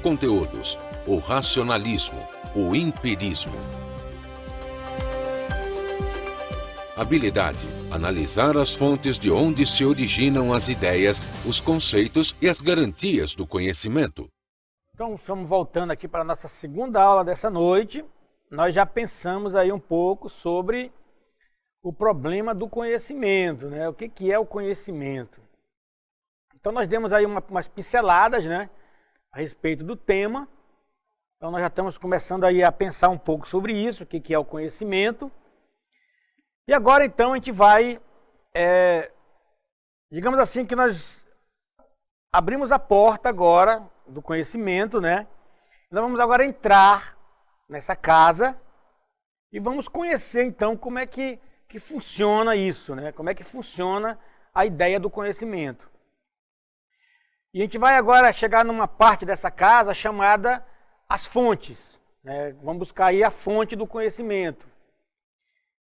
Conteúdos: o racionalismo, o empirismo. Habilidade: analisar as fontes de onde se originam as ideias, os conceitos e as garantias do conhecimento. Então, estamos voltando aqui para a nossa segunda aula dessa noite. Nós já pensamos aí um pouco sobre o problema do conhecimento, né? O que é o conhecimento? Então, nós demos aí umas pinceladas, né, a respeito do tema. Então, nós já estamos começando aí a pensar um pouco sobre isso, o que é o conhecimento. E agora, então, a gente vai, digamos assim, que nós abrimos a porta agora do conhecimento, né? Nós vamos agora entrar nessa casa e vamos conhecer, então, como é que funciona isso, né? Como é que funciona a ideia do conhecimento. E a gente vai agora chegar numa parte dessa casa chamada as fontes, né? Vamos buscar aí a fonte do conhecimento.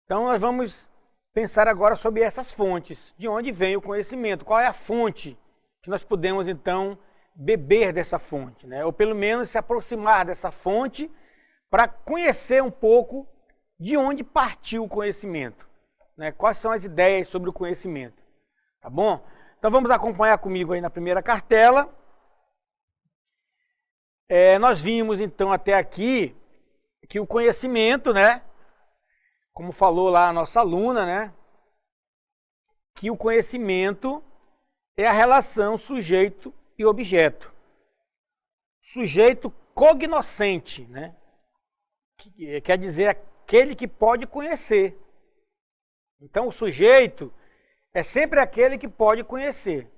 Então, nós vamos pensar agora sobre essas fontes. De onde vem o conhecimento? Qual é a fonte que nós podemos, então, beber dessa fonte, né? Ou pelo menos se aproximar dessa fonte para conhecer um pouco de onde partiu o conhecimento, né? Quais são as ideias sobre o conhecimento, tá bom? Então vamos acompanhar comigo aí na primeira cartela. Nós vimos então até aqui que o conhecimento, né, como falou lá a nossa aluna, né, que o conhecimento é a relação sujeito e objeto. Sujeito cognoscente, né? Que quer dizer aquele que pode conhecer. Então o sujeito é sempre aquele que pode conhecer.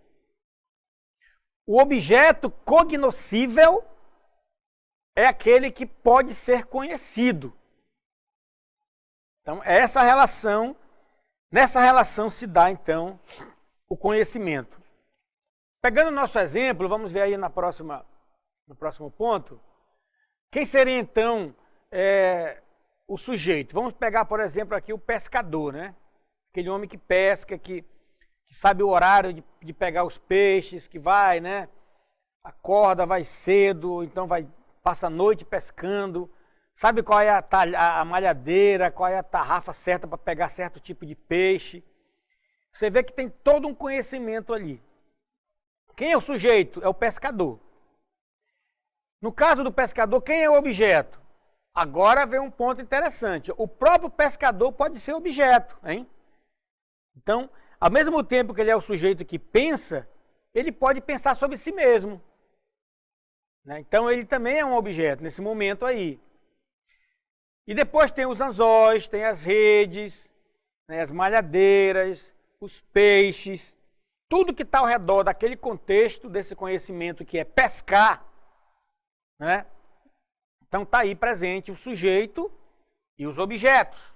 O objeto cognoscível é aquele que pode ser conhecido. Então, essa relação, nessa relação se dá, então, o conhecimento. Pegando o nosso exemplo, vamos ver aí no próximo ponto, quem seria, então, o sujeito? Vamos pegar, por exemplo, aqui o pescador, né? Aquele homem que pesca, que sabe o horário de pegar os peixes, que vai, né? Acorda, vai cedo, então passa a noite pescando. Sabe qual é a malhadeira, qual é a tarrafa certa para pegar certo tipo de peixe. Você vê que tem todo um conhecimento ali. Quem é o sujeito? É o pescador. No caso do pescador, quem é o objeto? Agora vem um ponto interessante. O próprio pescador pode ser objeto, hein? Então, ao mesmo tempo que ele é o sujeito que pensa, ele pode pensar sobre si mesmo, né? Então, ele também é um objeto nesse momento aí. E depois tem os anzóis, tem as redes, né, as malhadeiras, os peixes, tudo que está ao redor daquele contexto, desse conhecimento que é pescar, né? Então está aí presente o sujeito e os objetos,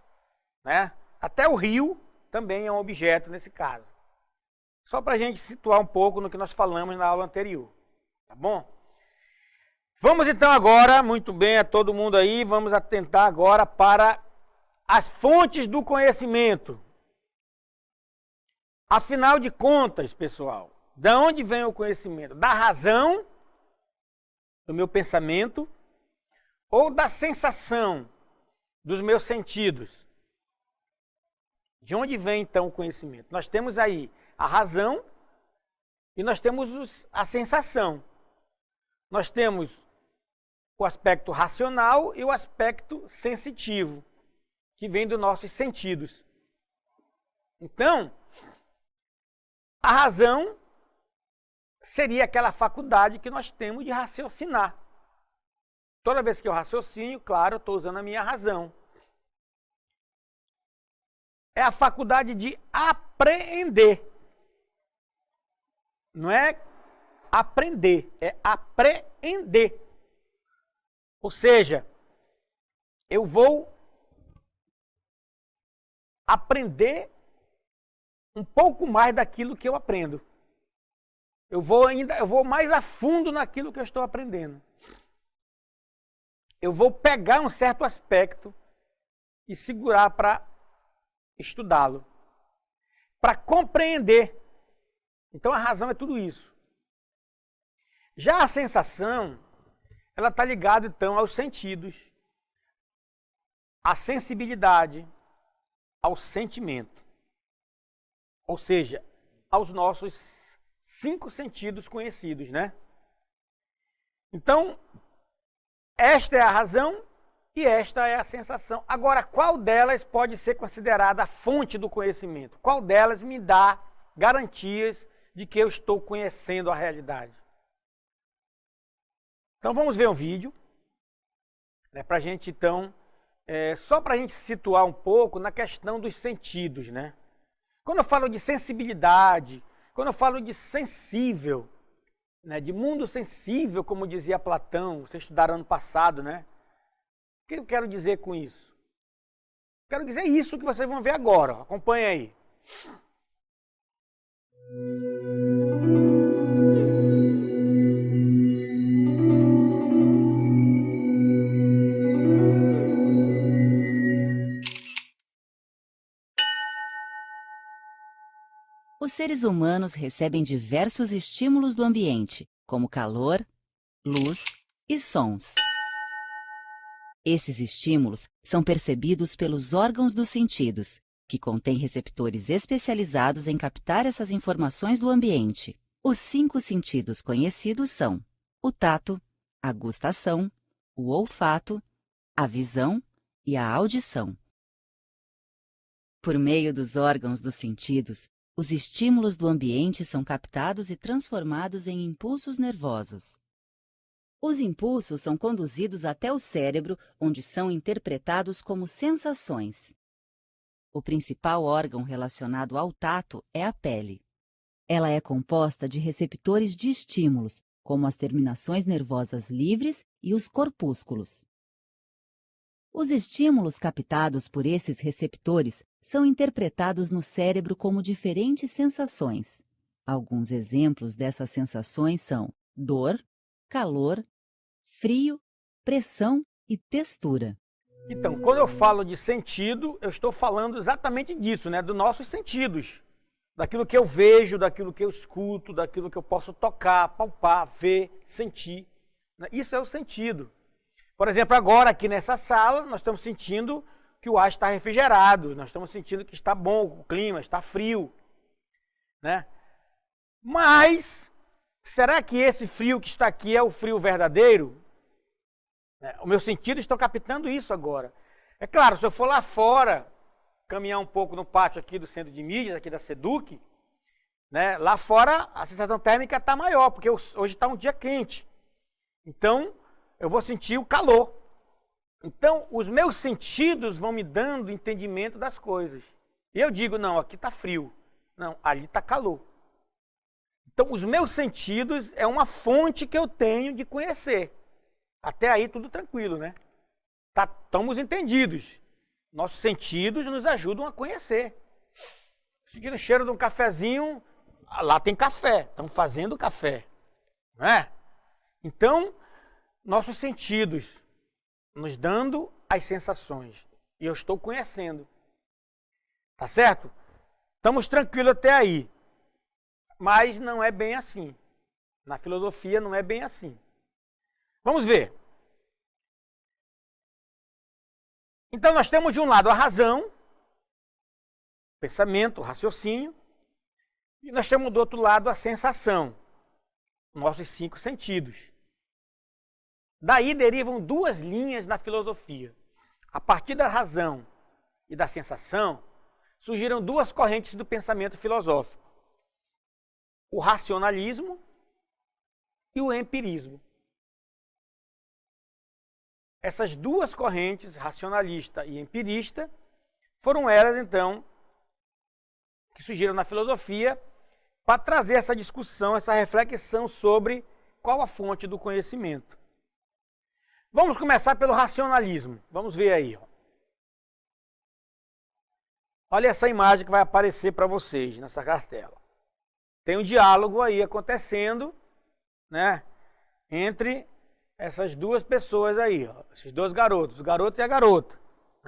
né? Até o rio também é um objeto nesse caso. Só para a gente situar um pouco no que nós falamos na aula anterior, tá bom? Vamos então agora, muito bem, a todo mundo aí, vamos atentar agora para as fontes do conhecimento. Afinal de contas, pessoal, de onde vem o conhecimento? Da razão, do meu pensamento, ou da sensação dos meus sentidos? De onde vem então o conhecimento? Nós temos aí a razão e nós temos a sensação. Nós temos o aspecto racional e o aspecto sensitivo, que vem dos nossos sentidos. Então, a razão seria aquela faculdade que nós temos de raciocinar. Toda vez que eu raciocínio, claro, eu estou usando a minha razão. É a faculdade de apreender. Não é aprender, é apreender. Ou seja, eu vou aprender um pouco mais daquilo que eu aprendo. Eu vou mais a fundo naquilo que eu estou aprendendo. Eu vou pegar um certo aspecto e segurar para estudá-lo, para compreender. Então a razão é tudo isso. Já a sensação ela está ligada, então, aos sentidos, à sensibilidade, ao sentimento. Ou seja, aos nossos 5 sentidos conhecidos, né? Então, esta é a razão e esta é a sensação. Agora, qual delas pode ser considerada a fonte do conhecimento? Qual delas me dá garantias de que eu estou conhecendo a realidade? Então, vamos ver um vídeo, né, para a gente, então, só para a gente se situar um pouco na questão dos sentidos, né? Quando eu falo de sensibilidade, quando eu falo de sensível, né, de mundo sensível, como dizia Platão, vocês estudaram ano passado, né? O que eu quero dizer com isso? Quero dizer isso que vocês vão ver agora, ó. Acompanha aí. Os seres humanos recebem diversos estímulos do ambiente, como calor, luz e sons. Esses estímulos são percebidos pelos órgãos dos sentidos, que contêm receptores especializados em captar essas informações do ambiente. Os 5 sentidos conhecidos são o tato, a gustação, o olfato, a visão e a audição. Por meio dos órgãos dos sentidos, os estímulos do ambiente são captados e transformados em impulsos nervosos. Os impulsos são conduzidos até o cérebro, onde são interpretados como sensações. O principal órgão relacionado ao tato é a pele. Ela é composta de receptores de estímulos, como as terminações nervosas livres e os corpúsculos. Os estímulos captados por esses receptores são interpretados no cérebro como diferentes sensações. Alguns exemplos dessas sensações são dor, calor, frio, pressão e textura. Então, quando eu falo de sentido, eu estou falando exatamente disso, né? Dos nossos sentidos. Daquilo que eu vejo, daquilo que eu escuto, daquilo que eu posso tocar, palpar, ver, sentir. Isso é o sentido. Por exemplo, agora aqui nessa sala, nós estamos sentindo que o ar está refrigerado, nós estamos sentindo que está bom o clima, está frio, né? Mas, será que esse frio que está aqui é o frio verdadeiro? Os meus sentidos estão captando isso agora. É claro, se eu for lá fora, caminhar um pouco no pátio aqui do centro de mídias, aqui da Seduc, né? Lá fora a sensação térmica está maior, porque hoje está um dia quente. Então, eu vou sentir o calor. Então, os meus sentidos vão me dando entendimento das coisas. E eu digo, não, aqui está frio. Não, ali está calor. Então, os meus sentidos é uma fonte que eu tenho de conhecer. Até aí, tudo tranquilo, né? Estamos entendidos. Nossos sentidos nos ajudam a conhecer. Sentindo o cheiro de um cafezinho, lá tem café. Estão fazendo café. Não é? Então, nossos sentidos nos dando as sensações. E eu estou conhecendo. Tá certo? Estamos tranquilos até aí. Mas não é bem assim. Na filosofia não é bem assim. Vamos ver. Então nós temos de um lado a razão, o pensamento, o raciocínio, e nós temos do outro lado a sensação, nossos 5 sentidos. Daí derivam 2 linhas na filosofia. A partir da razão e da sensação, surgiram 2 correntes do pensamento filosófico. O racionalismo e o empirismo. Essas 2 correntes, racionalista e empirista, foram elas, então, que surgiram na filosofia para trazer essa discussão, essa reflexão sobre qual a fonte do conhecimento. Vamos começar pelo racionalismo. Vamos ver aí. Olha essa imagem que vai aparecer para vocês nessa cartela. Tem um diálogo aí acontecendo, né, entre essas 2 pessoas aí, ó, esses 2 garotos, o garoto e a garota.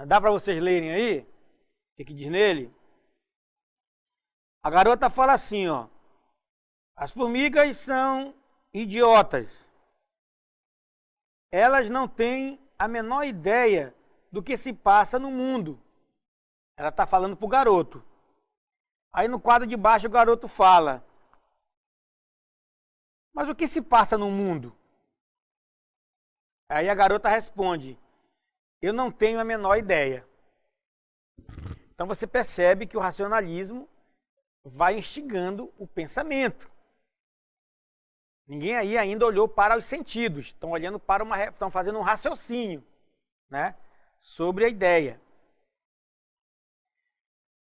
Dá para vocês lerem aí? O que diz nele? A garota fala assim, ó: as formigas são idiotas. elas não têm a menor ideia do que se passa no mundo. Ela está falando para o garoto. Aí no quadro de baixo o garoto fala: mas o que se passa no mundo? Aí a garota responde: eu não tenho a menor ideia. Então você percebe que o racionalismo vai instigando o pensamento. Ninguém aí ainda olhou para os sentidos, estão olhando para estão fazendo um raciocínio, né, sobre a ideia.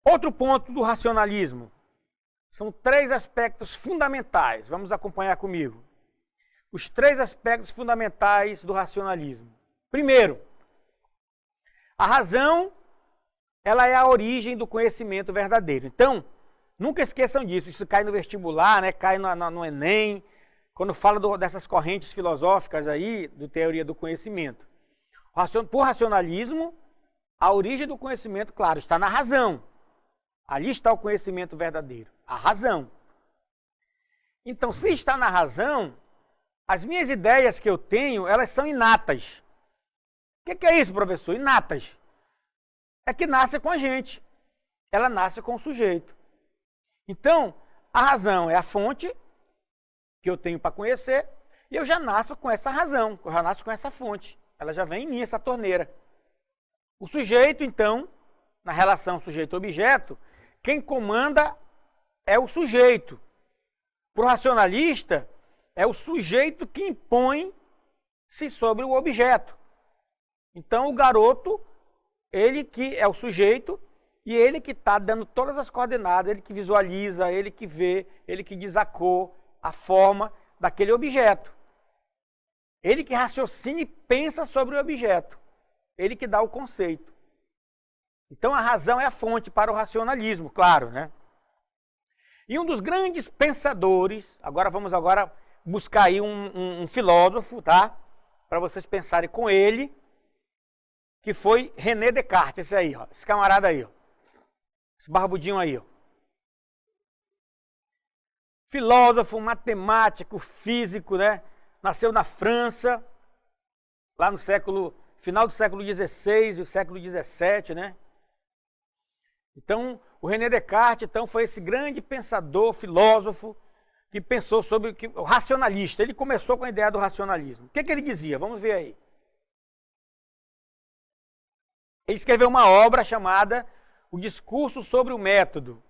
Outro ponto do racionalismo são 3 aspectos fundamentais. Vamos acompanhar comigo. Os 3 aspectos fundamentais do racionalismo. Primeiro, a razão, ela é a origem do conhecimento verdadeiro. Então, nunca esqueçam disso. Isso cai no vestibular, né? Cai no Enem, quando fala dessas correntes filosóficas aí, do teoria do conhecimento. Por racionalismo, a origem do conhecimento, claro, está na razão. Ali está o conhecimento verdadeiro, a razão. Então, se está na razão, as minhas ideias que eu tenho, elas são inatas. O que é isso, professor? Inatas. É que nasce com a gente. Ela nasce com o sujeito. Então, a razão é a fonte que eu tenho para conhecer, e eu já nasço com essa razão, eu já nasço com essa fonte. Ela já vem em mim, essa torneira. O sujeito, então, na relação sujeito-objeto, quem comanda é o sujeito. Para o racionalista, é o sujeito que impõe-se sobre o objeto. Então, o garoto, ele que é o sujeito, e ele que está dando todas as coordenadas, ele que visualiza, ele que vê, ele que diz a cor, a forma daquele objeto. Ele que raciocina e pensa sobre o objeto. Ele que dá o conceito. Então a razão é a fonte para o racionalismo, claro, né? E um dos grandes pensadores, vamos buscar aí um filósofo, tá? Para vocês pensarem com ele, que foi René Descartes, esse aí, ó, esse camarada aí, ó. Esse barbudinho aí, ó. Filósofo, matemático, físico, né? Nasceu na França, lá no final do século XVI e o século XVII, né? Então, o René Descartes, então, foi esse grande pensador, filósofo, que pensou sobre o racionalista. Ele começou com a ideia do racionalismo. O que ele dizia? Vamos ver aí. Ele escreveu uma obra chamada O Discurso sobre o Método.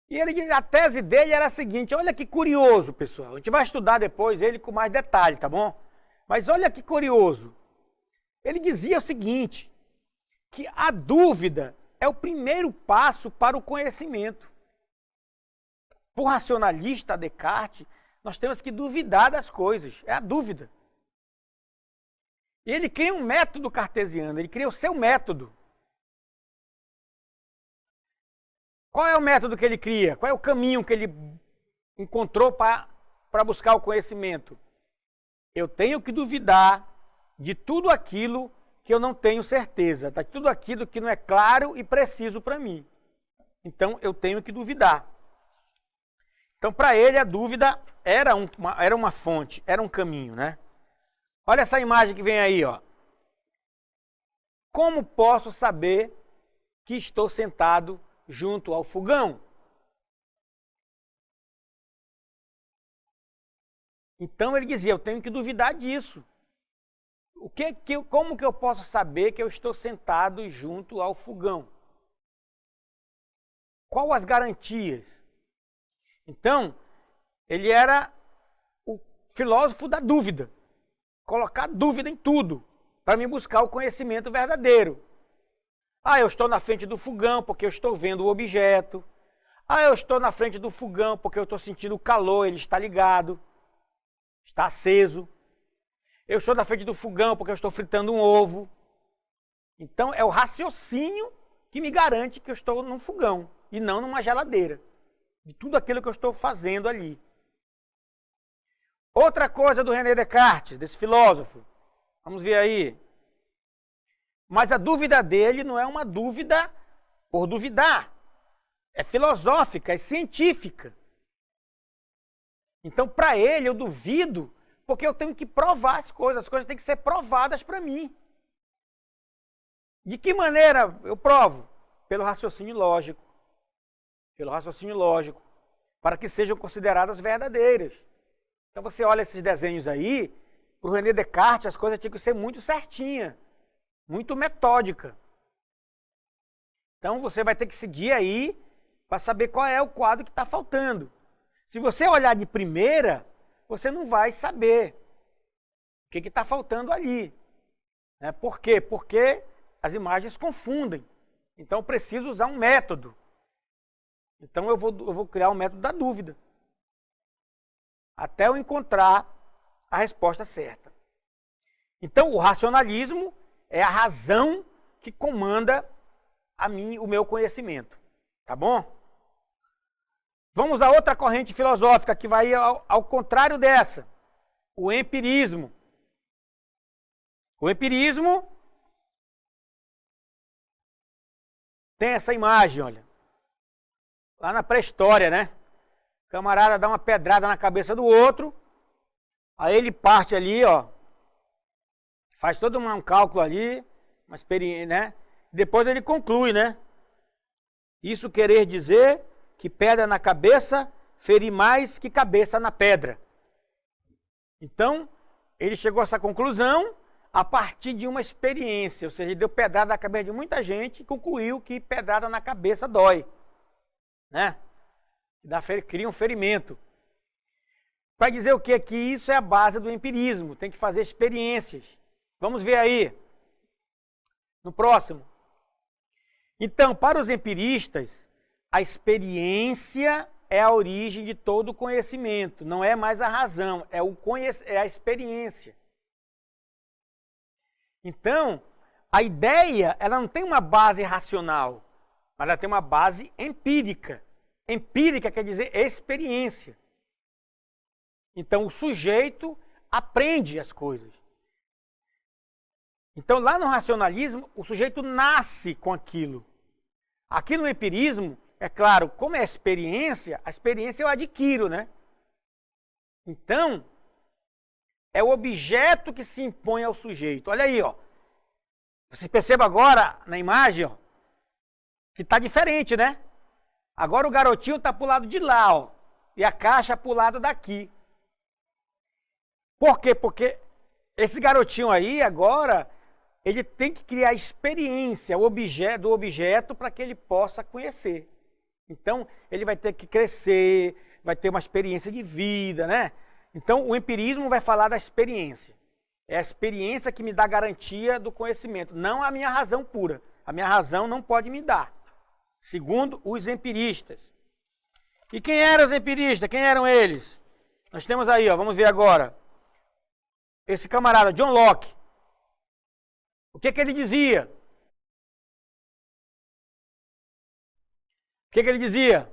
E a tese dele era a seguinte: olha que curioso, pessoal. A gente vai estudar depois ele com mais detalhe, tá bom? Mas olha que curioso. Ele dizia o seguinte, que a dúvida é o primeiro passo para o conhecimento. Por racionalista Descartes, nós temos que duvidar das coisas. É a dúvida. E ele cria um método cartesiano, ele cria o seu método. Qual é o método que ele cria? Qual é o caminho que ele encontrou para buscar o conhecimento? Eu tenho que duvidar de tudo aquilo que eu não tenho certeza, de tudo aquilo que não é claro e preciso para mim. Então, eu tenho que duvidar. Então, para ele, a dúvida era uma fonte, era um caminho, né? Olha essa imagem que vem aí, ó. Como posso saber que estou sentado junto ao fogão? Então ele dizia, eu tenho que duvidar disso. Como que eu posso saber que eu estou sentado junto ao fogão? Qual as garantias? Então, ele era o filósofo da dúvida. Colocar dúvida em tudo, para me buscar o conhecimento verdadeiro. Eu estou na frente do fogão porque eu estou vendo o objeto. Eu estou na frente do fogão porque eu estou sentindo o calor, ele está ligado, está aceso. Eu estou na frente do fogão porque eu estou fritando um ovo. Então, é o raciocínio que me garante que eu estou num fogão e não numa geladeira. De tudo aquilo que eu estou fazendo ali. Outra coisa do René Descartes, desse filósofo. Vamos ver aí. Mas a dúvida dele não é uma dúvida por duvidar. É filosófica, é científica. Então, para ele, eu duvido porque eu tenho que provar as coisas têm que ser provadas para mim. De que maneira eu provo? Pelo raciocínio lógico. Pelo raciocínio lógico, para que sejam consideradas verdadeiras. Então você olha esses desenhos aí, para o René Descartes as coisas tinham que ser muito certinhas, muito metódica. Então você vai ter que seguir aí para saber qual é o quadro que está faltando. Se você olhar de primeira, você não vai saber o que está faltando ali. Por quê? Porque as imagens confundem. Então eu preciso usar um método. Então eu vou criar um método da dúvida. Até eu encontrar a resposta certa. Então o racionalismo é a razão que comanda o meu conhecimento. Tá bom? Vamos a outra corrente filosófica que vai ao contrário dessa. O empirismo. O empirismo tem essa imagem, olha. Lá na pré-história, né? O camarada dá uma pedrada na cabeça do outro, aí ele parte ali, ó, faz todo um cálculo ali, uma experiência, né? Depois ele conclui, né? Isso querer dizer que pedra na cabeça ferir mais que cabeça na pedra. Então, ele chegou a essa conclusão a partir de uma experiência, ou seja, ele deu pedrada na cabeça de muita gente e concluiu que pedrada na cabeça dói, né? Cria um ferimento. Para dizer o quê? Que isso é a base do empirismo, tem que fazer experiências. Vamos ver aí, no próximo. Então, para os empiristas, a experiência é a origem de todo o conhecimento, não é mais a razão, é a experiência. Então, a ideia, ela não tem uma base racional, mas ela tem uma base empírica. Empírica quer dizer experiência. Então, o sujeito aprende as coisas. Então, lá no racionalismo, o sujeito nasce com aquilo. Aqui no empirismo, é claro, como é a experiência eu adquiro, né? Então, é o objeto que se impõe ao sujeito. Olha aí, ó. Você perceba agora, na imagem, ó, que está diferente, né? Agora o garotinho está para o lado de lá, ó. E a caixa para o lado daqui. Por quê? Porque esse garotinho aí, agora, ele tem que criar experiência do objeto para que ele possa conhecer. Então, ele vai ter que crescer, vai ter uma experiência de vida, né? Então, o empirismo vai falar da experiência. É a experiência que me dá garantia do conhecimento, não a minha razão pura. A minha razão não pode me dar, segundo os empiristas. E quem eram os empiristas? Quem eram eles? Nós temos aí, ó, vamos ver agora. Esse camarada, John Locke. O que ele dizia? O que ele dizia?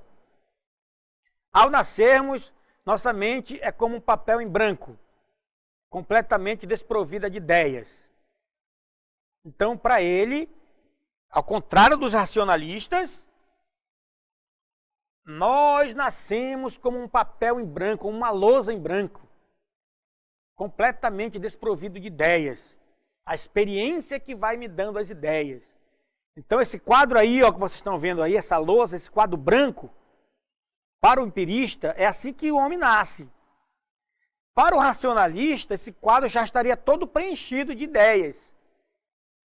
Ao nascermos, nossa mente é como um papel em branco, completamente desprovida de ideias. Então, para ele, ao contrário dos racionalistas, nós nascemos como um papel em branco, uma lousa em branco, completamente desprovido de ideias. A experiência que vai me dando as ideias. Então, esse quadro aí, ó, que vocês estão vendo aí, essa lousa, esse quadro branco, para o empirista, é assim que o homem nasce. Para o racionalista, esse quadro já estaria todo preenchido de ideias.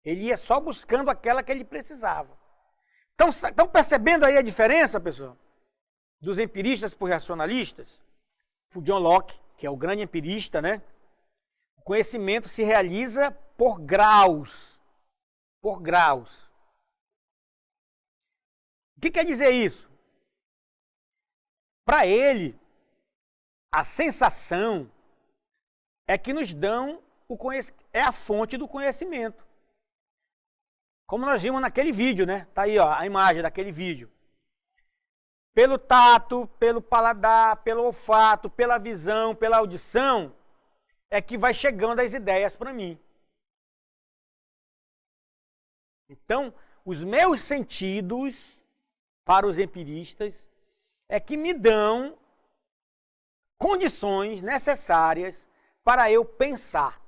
Ele ia só buscando aquela que ele precisava. Então, estão percebendo aí a diferença, pessoal? Dos empiristas para os racionalistas? O John Locke, que é o grande empirista, né? O conhecimento se realiza por graus. Por graus. O que quer dizer isso? Para ele, a sensação é que nos dão o conhecimento, é a fonte do conhecimento. Como nós vimos naquele vídeo, né? Tá aí, ó, a imagem daquele vídeo. Pelo tato, pelo paladar, pelo olfato, pela visão, pela audição, é que vai chegando as ideias para mim. Então, os meus sentidos, para os empiristas, é que me dão condições necessárias para eu pensar.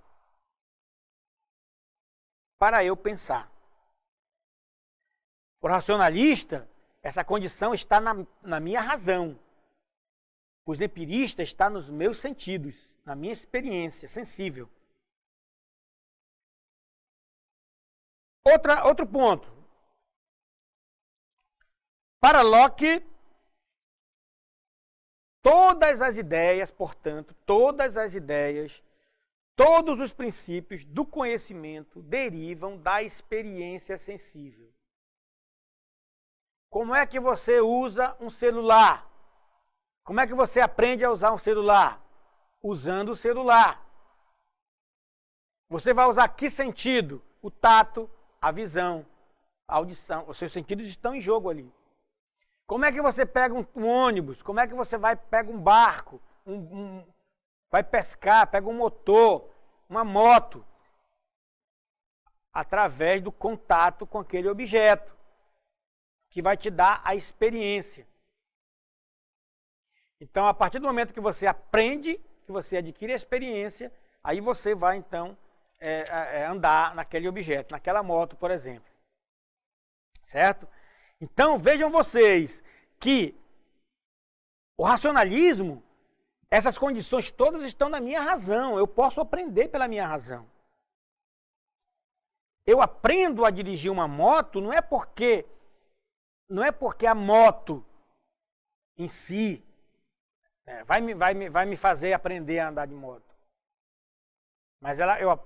Para eu pensar. O racionalista, essa condição está na minha razão. Os empiristas está nos meus sentidos, na minha experiência sensível. Outro ponto. Para Locke, todas as ideias, portanto, todas as ideias, todos os princípios do conhecimento derivam da experiência sensível. Como é que você usa um celular? Como é que você aprende a usar um celular? Usando o celular. Você vai usar que sentido? O tato, a visão, a audição. Os seus sentidos estão em jogo ali. Como é que você pega um ônibus? Como é que você pega um barco? Vai pescar, pega um motor, uma moto? Através do contato com aquele objeto, que vai te dar a experiência. Então, a partir do momento que você aprende, que você adquire a experiência, aí você vai, então, andar naquele objeto, naquela moto, por exemplo. Certo? Então, vejam vocês que o racionalismo, essas condições todas estão na minha razão. Eu posso aprender pela minha razão. Eu aprendo a dirigir uma moto não é porque a moto em si vai me fazer aprender a andar de moto. Mas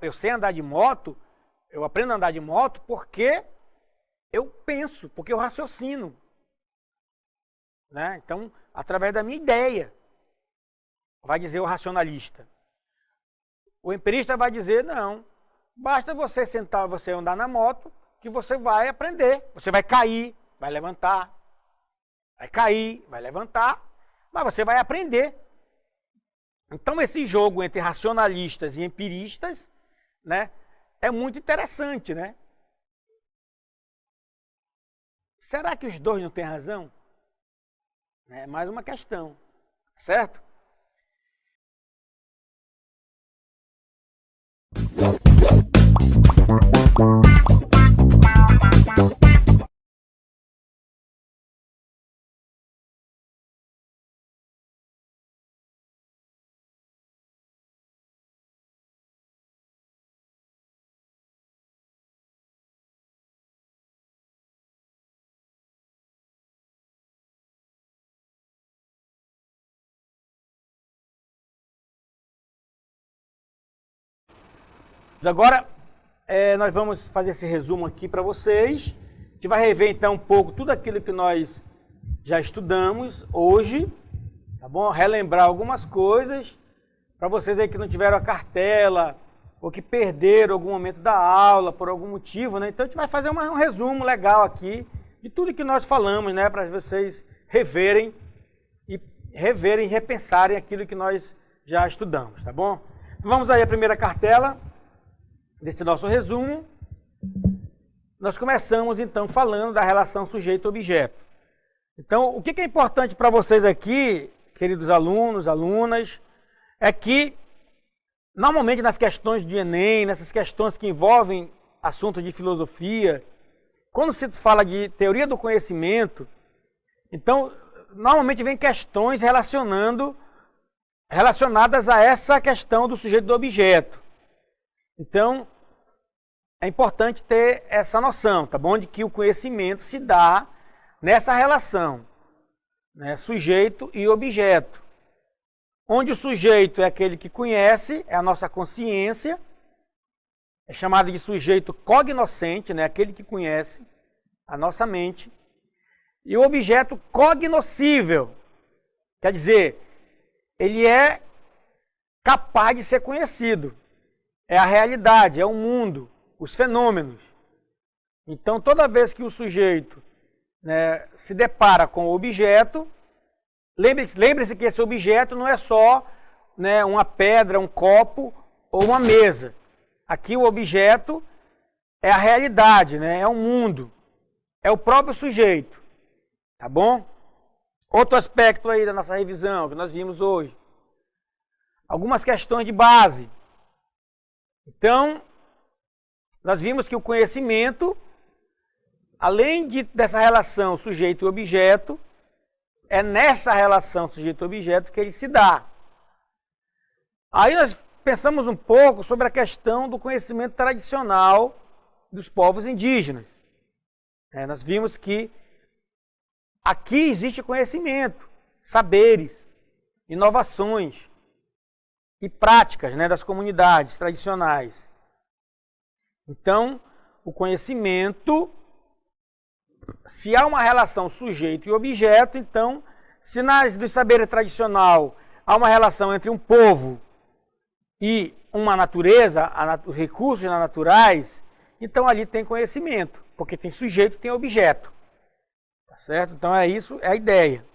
eu sei andar de moto, eu aprendo a andar de moto porque eu penso, porque eu raciocino. Né? Então, através da minha ideia, vai dizer o racionalista. O empirista vai dizer, não, basta você sentar, você andar na moto, que você vai aprender. Você vai cair, vai levantar, vai cair, vai levantar, mas você vai aprender. Então, esse jogo entre racionalistas e empiristas, né, é muito interessante, né? Será que os dois não têm razão? É mais uma questão, certo? Agora, nós vamos fazer esse resumo aqui para vocês. A gente vai rever, então, um pouco tudo aquilo que nós já estudamos hoje, tá bom? Relembrar algumas coisas, para vocês aí que não tiveram a cartela, ou que perderam algum momento da aula, por algum motivo, né? Então, a gente vai fazer um resumo legal aqui, de tudo que nós falamos, né? Para vocês reverem, e repensarem aquilo que nós já estudamos, tá bom? Então, vamos aí à primeira cartela desse nosso resumo. Nós começamos, então, falando da relação sujeito-objeto. Então, o que é importante para vocês aqui, queridos alunos, alunas, é que, normalmente, nas questões de Enem, nessas questões que envolvem assuntos de filosofia, quando se fala de teoria do conhecimento, então, normalmente vem questões relacionadas a essa questão do sujeito do objeto. Então, é importante ter essa noção, tá bom? De que o conhecimento se dá nessa relação, né? Sujeito e objeto. Onde o sujeito é aquele que conhece, é a nossa consciência, é chamado de sujeito cognoscente, né? Aquele que conhece, a nossa mente. E o objeto cognoscível, quer dizer, ele é capaz de ser conhecido. É a realidade, é o mundo, os fenômenos. Então, toda vez que o sujeito, né, se depara com o objeto, lembre-se que esse objeto não é só, né, uma pedra, um copo ou uma mesa. Aqui o objeto é a realidade, né, é o mundo, é o próprio sujeito. Tá bom? Outro aspecto aí da nossa revisão que nós vimos hoje. algumas questões de base. Então, nós vimos que o conhecimento, além dessa relação sujeito e objeto, é nessa relação sujeito-objeto que ele se dá. Aí nós pensamos um pouco sobre a questão do conhecimento tradicional dos povos indígenas. Nós vimos que aqui existe conhecimento, saberes, inovações e práticas, das comunidades tradicionais. Então, o conhecimento, se há uma relação sujeito e objeto, então, se do saber tradicional há uma relação entre um povo e uma natureza, os recursos naturais, então ali tem conhecimento, porque tem sujeito e tem objeto. Tá certo? Então é isso, é a ideia.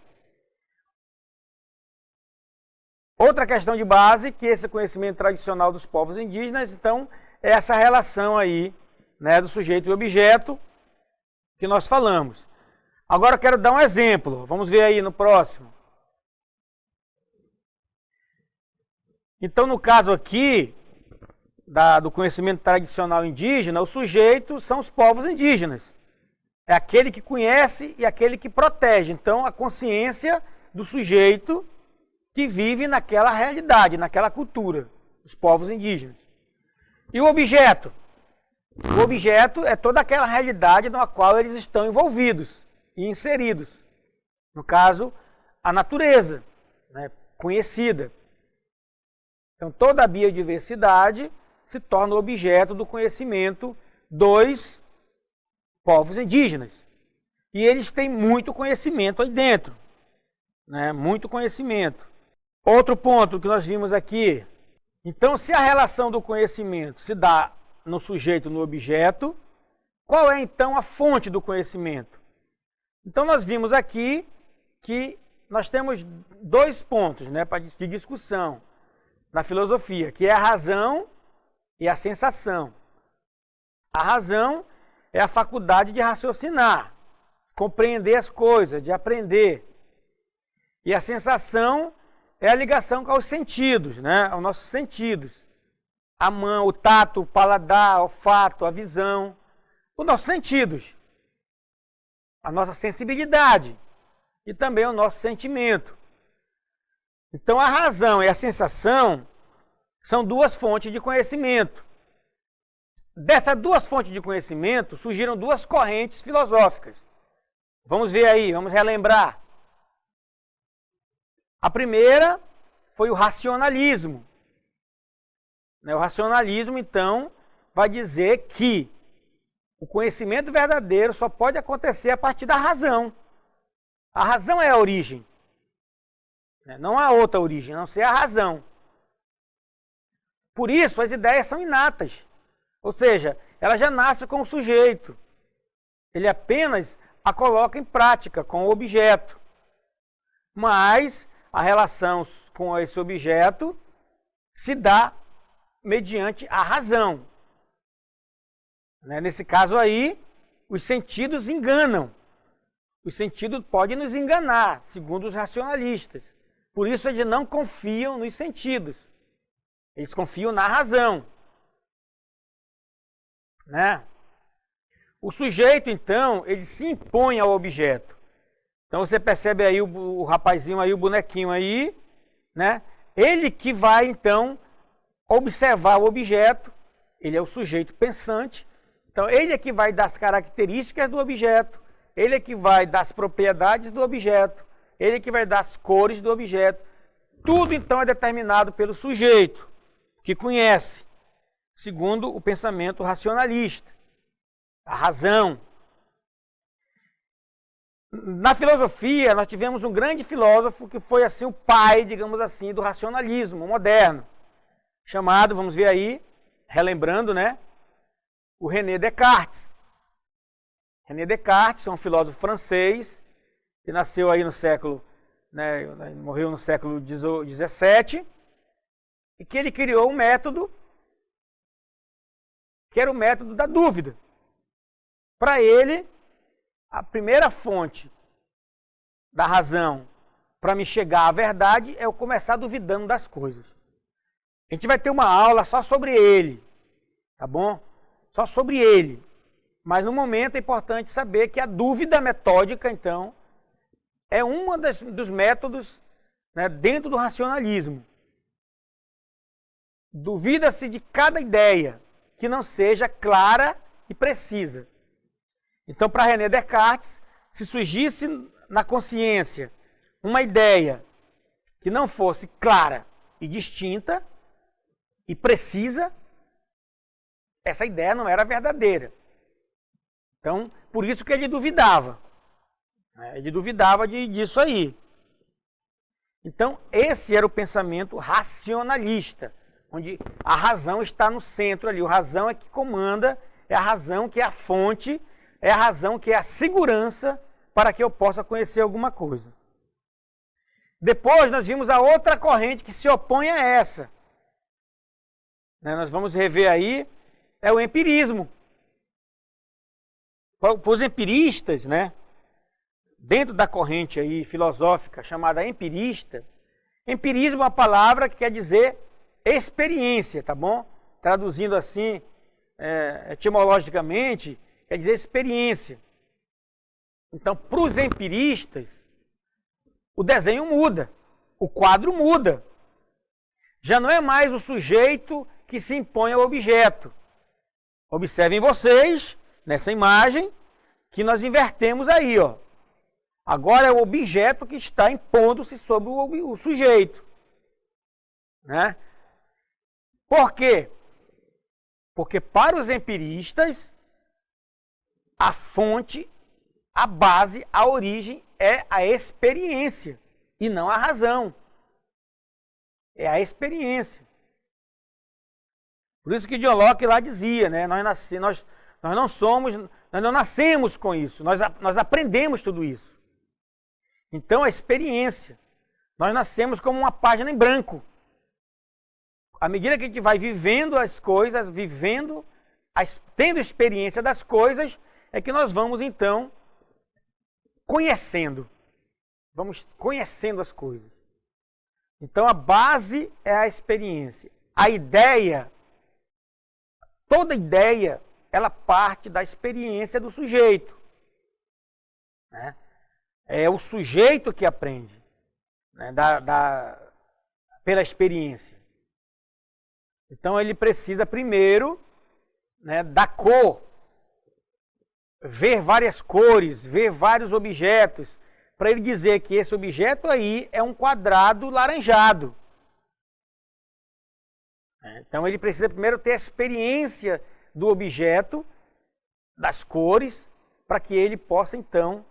Outra questão de base, que esse conhecimento tradicional dos povos indígenas, então, é essa relação aí, do sujeito e objeto que nós falamos. Agora eu quero dar um exemplo. Vamos ver aí no próximo. Então, no caso aqui, do conhecimento tradicional indígena, o sujeito são os povos indígenas. É aquele que conhece e aquele que protege. Então, a consciência do sujeito que vive naquela realidade, naquela cultura, os povos indígenas. E o objeto? O objeto é toda aquela realidade na qual eles estão envolvidos e inseridos. No caso, a natureza, conhecida. Então, toda a biodiversidade se torna objeto do conhecimento dos povos indígenas. E eles têm muito conhecimento aí dentro. Muito conhecimento. Outro ponto que nós vimos aqui. Então, se a relação do conhecimento se dá no sujeito e no objeto, qual é então a fonte do conhecimento? Então, nós vimos aqui que nós temos 2 pontos de discussão na filosofia, que é a razão e a sensação. A razão é a faculdade de raciocinar, compreender as coisas, de aprender. E a sensação é a ligação com os sentidos, aos nossos sentidos. A mão, o tato, o paladar, o olfato, a visão. Os nossos sentidos. A nossa sensibilidade. E também o nosso sentimento. Então, a razão e a sensação são 2 fontes de conhecimento. Dessas 2 fontes de conhecimento, surgiram 2 correntes filosóficas. Vamos ver aí, vamos relembrar. A primeira foi o racionalismo. O racionalismo, então, vai dizer que o conhecimento verdadeiro só pode acontecer a partir da razão. A razão é a origem. Não há outra origem, a não ser a razão. Por isso, as ideias são inatas. Ou seja, ela já nasce com o sujeito. Ele apenas a coloca em prática com o objeto. Mas a relação com esse objeto se dá mediante a razão. Nesse caso aí, os sentidos enganam. Os sentidos podem nos enganar, segundo os racionalistas. Por isso eles não confiam nos sentidos. Eles confiam na razão. O sujeito, então, ele se impõe ao objeto. Então você percebe aí o rapazinho aí, o bonequinho aí, Ele que vai, então, observar o objeto. Ele é o sujeito pensante. Então, ele é que vai dar as características do objeto. Ele é que vai dar as propriedades do objeto. Ele é que vai dar as cores do objeto. Tudo, então, é determinado pelo sujeito, que conhece, segundo o pensamento racionalista, a razão. Na filosofia, nós tivemos um grande filósofo que foi, assim, o pai, digamos assim, do racionalismo moderno, chamado, vamos ver aí, relembrando, o René Descartes. René Descartes é um filósofo francês, que nasceu aí no século, morreu no século XVII, e que ele criou um método, que era o método da dúvida. Para ele, a primeira fonte da razão para me chegar à verdade é eu começar duvidando das coisas. A gente vai ter uma aula só sobre ele, tá bom? Só sobre ele. Mas no momento é importante saber que a dúvida metódica, então, é um dos métodos, né, dentro do racionalismo. Duvida-se de cada ideia que não seja clara e precisa. Então, para René Descartes, se surgisse na consciência uma ideia que não fosse clara e distinta e precisa, essa ideia não era verdadeira. Então, por isso que ele duvidava. Ele duvidava disso aí. Então, esse era o pensamento racionalista, onde a razão está no centro ali. A razão é que comanda, é a razão que é a fonte, é a razão que é a segurança para que eu possa conhecer alguma coisa. Depois nós vimos a outra corrente que se opõe a essa. Nós vamos rever aí, é o empirismo. Para os empiristas, né, dentro da corrente aí filosófica chamada empirista, empirismo é uma palavra que quer dizer experiência, tá bom? Traduzindo assim, etimologicamente, quer dizer experiência. Então, para os empiristas, o desenho muda, o quadro muda. Já não é mais o sujeito que se impõe ao objeto. Observem vocês, nessa imagem, que nós invertemos aí, ó. Agora é o objeto que está impondo-se sobre o sujeito. Né? Por quê? Porque para os empiristas, a fonte, a base, a origem é a experiência e não a razão. É a experiência. Por isso que John Locke lá dizia, né? Nós não nascemos com isso, nós aprendemos tudo isso. Então a experiência, nós nascemos como uma página em branco. À medida que a gente vai vivendo as coisas, tendo experiência das coisas, é que nós vamos então conhecendo. Vamos conhecendo as coisas. Então a base é a experiência. A ideia, toda ideia, ela parte da experiência do sujeito. Né? É o sujeito que aprende, né? Pela experiência. Então ele precisa primeiro, né, da cor, ver várias cores, ver vários objetos, para ele dizer que esse objeto aí é um quadrado laranjado. Então ele precisa primeiro ter a experiência do objeto, das cores, para que ele possa então,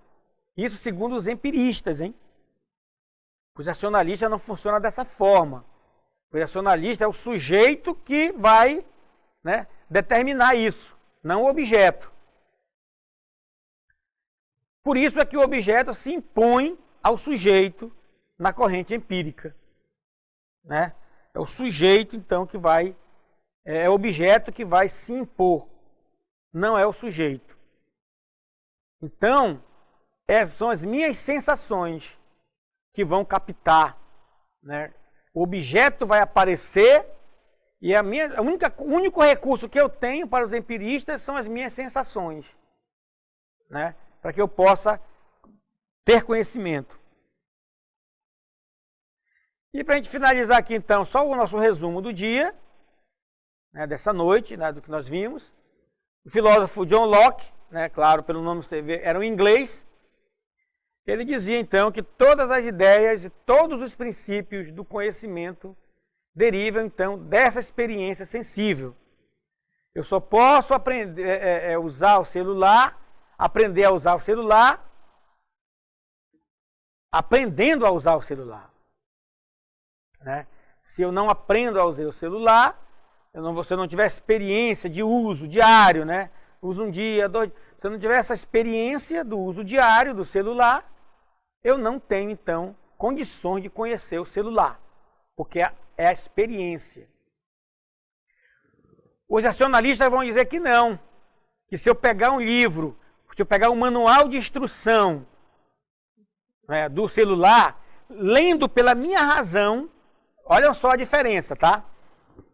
isso segundo os empiristas, hein? Os racionalistas não funcionam dessa forma. O racionalista é o sujeito que vai, né, determinar isso, não o objeto. Por isso é que o objeto se impõe ao sujeito na corrente empírica. Né? É o sujeito, então, que vai... É o objeto que vai se impor, não é o sujeito. Então, são as minhas sensações que vão captar, né? O objeto vai aparecer e o único recurso que eu tenho para os empiristas são as minhas sensações, né? Para que eu possa ter conhecimento. E para a gente finalizar aqui então, só o nosso resumo do dia, né, dessa noite, né, do que nós vimos. O filósofo John Locke, né, claro, pelo nome você vê, era um inglês. Ele dizia então que todas as ideias e todos os princípios do conhecimento derivam então dessa experiência sensível. Eu só posso aprender usar o celular, aprender a usar o celular, aprendendo a usar o celular. Né? Se eu não aprendo a usar o celular, se eu não tiver experiência de uso diário, né? Uso um dia, 2, se eu não tiver essa experiência do uso diário do celular, eu não tenho, então, condições de conhecer o celular, porque é a experiência. Os racionalistas vão dizer que não, que se eu pegar um livro, se eu pegar um manual de instrução, né, do celular, lendo pela minha razão, olha só a diferença, tá?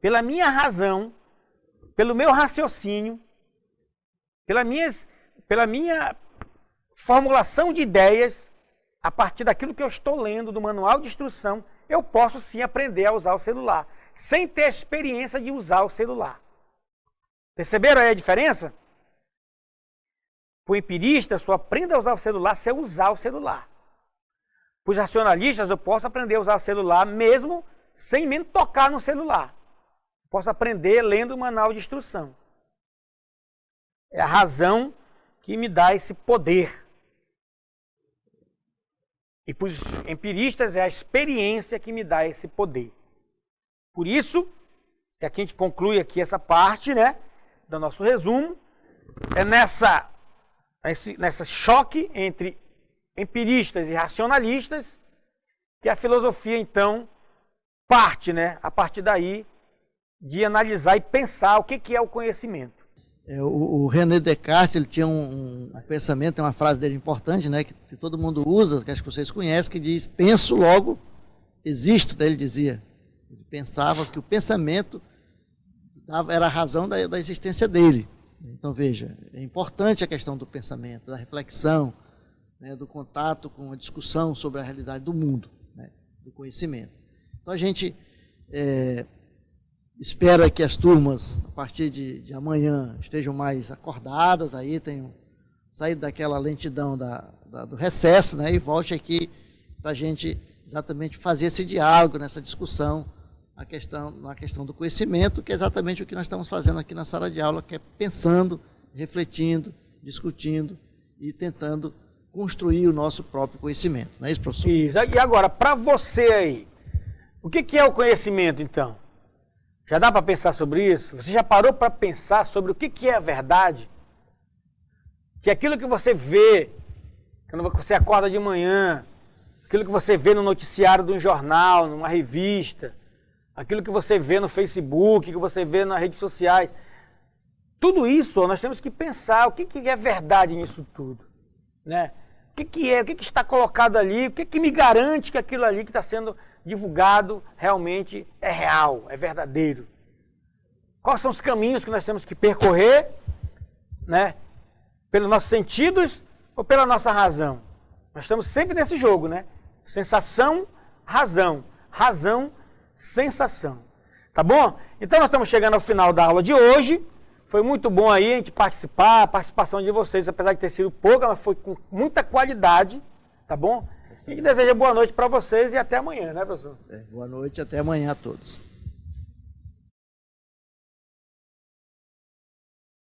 pela minha razão, pelo meu raciocínio, pela minha formulação de ideias, a partir daquilo que eu estou lendo do manual de instrução, eu posso sim aprender a usar o celular, sem ter a experiência de usar o celular. Perceberam aí a diferença? Para o empirista, eu só aprendo a usar o celular se eu usar o celular. Para os racionalistas, eu posso aprender a usar o celular mesmo sem nem tocar no celular. Posso aprender lendo o manual de instrução. É a razão que me dá esse poder. E para os empiristas, é a experiência que me dá esse poder. Por isso, é aqui que a gente conclui aqui essa parte, né, do nosso resumo. É nessa choque entre empiristas e racionalistas que a filosofia, então, parte, né, a partir daí, de analisar e pensar o que é o conhecimento. O René Descartes, ele tinha um pensamento, tem uma frase dele importante, né, que todo mundo usa, que acho que vocês conhecem, que diz, penso, logo existo, daí ele dizia. Ele pensava que o pensamento era a razão da existência dele. Então, veja, é importante a questão do pensamento, da reflexão, né, do contato com a discussão sobre a realidade do mundo, né, do conhecimento. Então, a gente espera que as turmas, a partir de amanhã, estejam mais acordadas, aí tenham saído daquela lentidão do recesso, né, e volte aqui para a gente exatamente fazer esse diálogo, nessa discussão, na questão do conhecimento, que é exatamente o que nós estamos fazendo aqui na sala de aula, que é pensando, refletindo, discutindo e tentando construir o nosso próprio conhecimento. Não é isso, professor? Isso. E agora, para você aí, o que é o conhecimento, então? Já dá para pensar sobre isso? Você já parou para pensar sobre o que é a verdade? Que aquilo que você vê, quando você acorda de manhã, aquilo que você vê no noticiário de um jornal, numa revista, aquilo que você vê no Facebook, que você vê nas redes sociais, tudo isso nós temos que pensar, o que é verdade nisso tudo, né? O que está colocado ali, o que me garante que aquilo ali que está sendo divulgado realmente é real, é verdadeiro. Quais são os caminhos que nós temos que percorrer, né? Pelos nossos sentidos ou pela nossa razão? Nós estamos sempre nesse jogo, né? Sensação, razão. Razão, sensação. Tá bom? Então nós estamos chegando ao final da aula de hoje. Foi muito bom aí a gente participar, a participação de vocês, apesar de ter sido pouca, mas foi com muita qualidade, tá bom? E desejo boa noite para vocês e até amanhã, né, professor? Boa noite, até amanhã a todos.